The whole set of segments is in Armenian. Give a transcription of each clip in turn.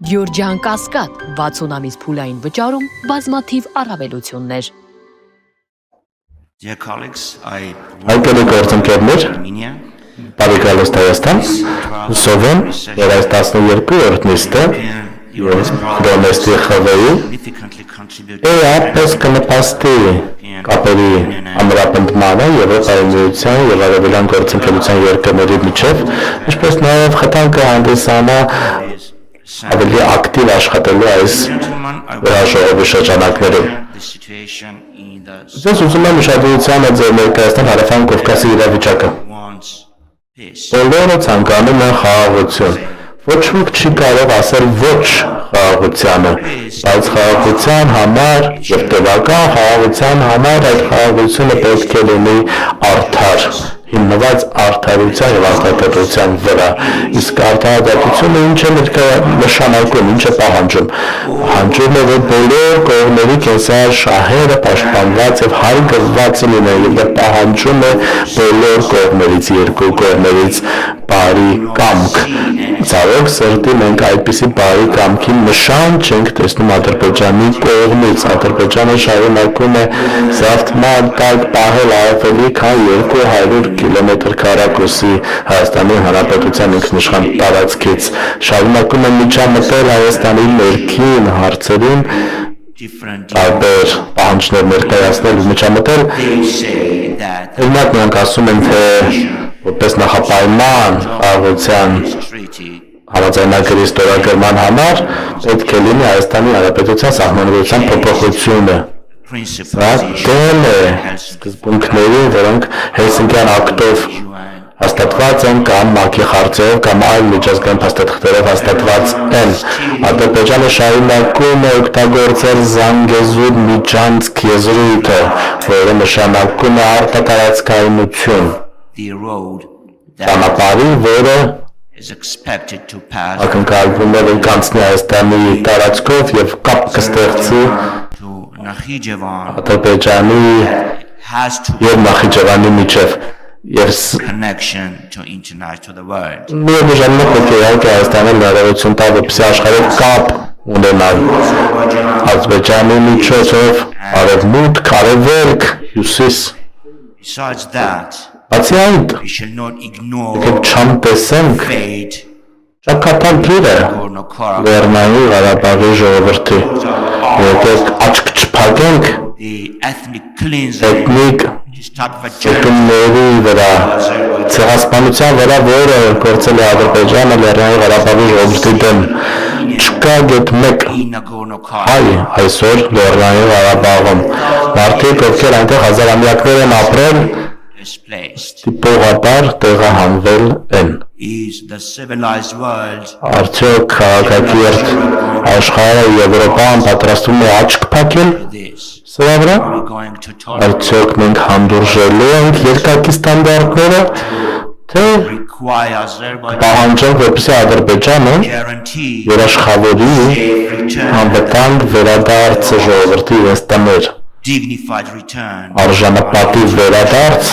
Գյորջյան Կասկադ 60 ամիս փուլային վճարում բազմաթիվ առավելություններ։ Հայկելի գործընկերներ, բարի գալուստ Հայաստան, հուսով եմ, որ այս 12-րդ նիստը Դոնեստի խվեի ապես կնպաստի կապերի ամրապնդմանը Եվրոպայի միության և արևելյան գործընկերության երկրների միջև, ինչպես նաև խթան կհանդիսանա ավելի ակտիվ աշխատելու այս հրաժողովի շրջանակներում։ Ձեզ ուզում եմ ուշադրությանը ձեր ներկայացնել Հարավային Կովկասի իրավիճակը։ Բոլորը ցանկանում են խաղաղություն։ Ոչ ոք չի կարող ասել ոչ խաղաղությանը, բայց խաղաղության համար և տևական խաղաղության համար այդ խաղաղությունը պետք է լինի արդար, հիմնված արդարության և ազատատենության վրա, իսկ արդարադատությունը ինչ է նշանակում, ինչ է պահանջում։ Պահանջում է, որ բոլոր կողմերի կենսական շահերը պաշտպանված և հարգված լինեն, և պահանջում է բոլոր կողմերից, երկու կողմերից բարի կամք։ Ցավոք սրտի մենք այդպիսի բարի կամքի նշան չենք տեսնում Ադրբեջանի կողմից։ Ադրբեջանը շարունակում է զարթման տակ պահել ավելի քան 200 կիլոմետր քառակուսի Հայաստանի Հանրապետության ինքնիշխան տարածքից, շարունակում է միջամտել Հայաստանի ներքին հարցերին, տարբեր պահանջներ ներկայացնել ու միջամտել։ Օրինակ նրանք ասում են, թե որպես նախապայման խաղաղության համաձայնագրի ստորագրման համար պետք է լինի Հայաստանի Հանրապետության սահմանադրության փոփոխությունը։ Սա դեմ է սկզբունքներին, որոնք Հելսինկյան ակտով հաստատված են կամ ՄԱԿ-ի խորհրդով կամ այլ միջազգային փաստաթղթերով հաստատված են։ Ադրբեջանը շարունակում է օգտագործել Զանգեզուր միջանցք եզրույթը, որը նշանակում է արտատարածքայնություն, ճանապարհի, որը ակնկալվում է որ կանցնի Հայաստանի տարածքով և կապ կստեղծի Ադրբեջանի և Նախիջևանի միջև։ Միևնույն ժամանակ պետք է իհարկե Հայաստանը հնարավորություն տա, որպեսզի աշխարհով կապ ունենալ Ադրբեջանի միջոցով արևմուտք, արևելք, հյուսիս։ Բացի այդ, եկեք չանտեսենք ճակատագրերը Լեռնային Ղարաբաղի ժողովրդի, եկեք աչք չփակենք էթնիկ ճկունների վրա, ցեղասպանության վրա, որը գործել է Ադրբեջանը Լեռնային Ղարաբաղի ժողովրդի դեմ։ Չկա գեթ մեկ հայ այսօր Լեռնային Ղարաբաղում։ Մարդիկ, ովքեր այնտեղ հազարամյակներ են ապրել, տիպողաբար տեղահանվել են։ Արդյոք քաղաքակիրթ աշխարհը Եվրոպան պատրաստվում է աչք փակել սրա վրա։ Արդյոք մենք հանդուրժելու ենք երկակի ստանդարտները, թե պահանջենք, որպեսզի Ադրբեջանը երաշխավորի անվտանգ վերադարձը ժողովրդի իրենց տներ, արժանապատիվ վերադարձ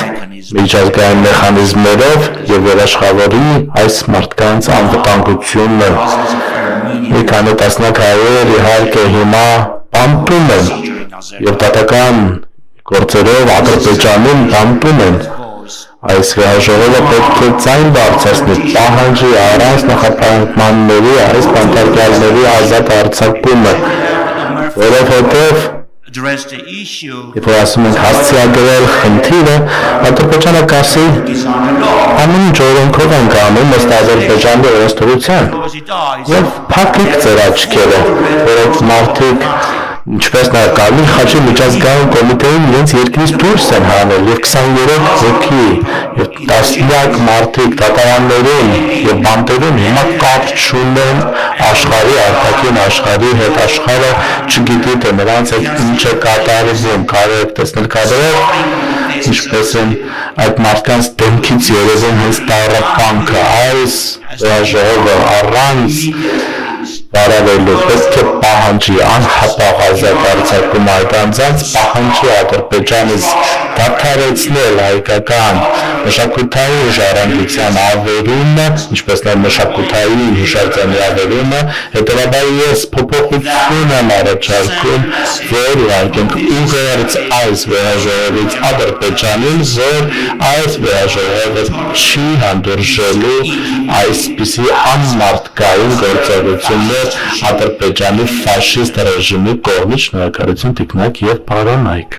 միջազգային մեխանիզմներով և երաշխավորի այս մարդկանց անվտանգությունը։ Մի քանի տասնյակ հայեր իհարկե հիմա բանտում են և դատական գործերով Ադրբեջանում բանտում են։ Այս հրաժողովը պետք է ձայն բարձրացնի, պահանջի առանց նախապայմանների այս բանտարկյալների ազատ արձակումը, որովհետև երբ որ ասում ենք հասցեագրել խնդիրը, Ադրբեջանը կասի ամեն ինչ օրենքով ենք անում ըստ Ադրբեջանի օրենսդրության, և փակեք ձեր աչքերը, որոնք մարդիկ ինչպես նաև Կարմիր խաչի միջազգային կոմիտեին իրենց երկրից դուրս են հանել և 23 հոգի և տասնյակ մարդիկ դատարաններում և բանտերում հիմա կապ չունեն աշխարհի արտաքին աշխարհի հետ, աշխարհը չգիտի թե նրանց հետ ինչ է կատարվում, կարող եք տեսնել կադրեր, ինչպես են այդ մարդկանց դեմքից երևում հենց տառապանքը, այս հրաժողովը առանց վարավելու պետք է պահանջի անհապաղ ազատ արձակում այդ անձանց, պահանջի Ադրբեջանը դադարեցնել հայկական մշակութային ժառանգության ավերումը, ինչպես նաև մշակութային հուշարձանի ավերումը, հետևաբար ես փոփոխություն եմ առաջարկում, որ ուղարկենք ուղերձ այս վեհաժողովից Ադրբեջանին, որ այս վեհաժողովը չի հանդուրժելու այսպիսի անմարդկային գործողություններ Ադրբեջանի ֆաշիստ ռեժիմի կողմից։ Շնորհակալություն, տիկնակ եւ պարոն Նայք։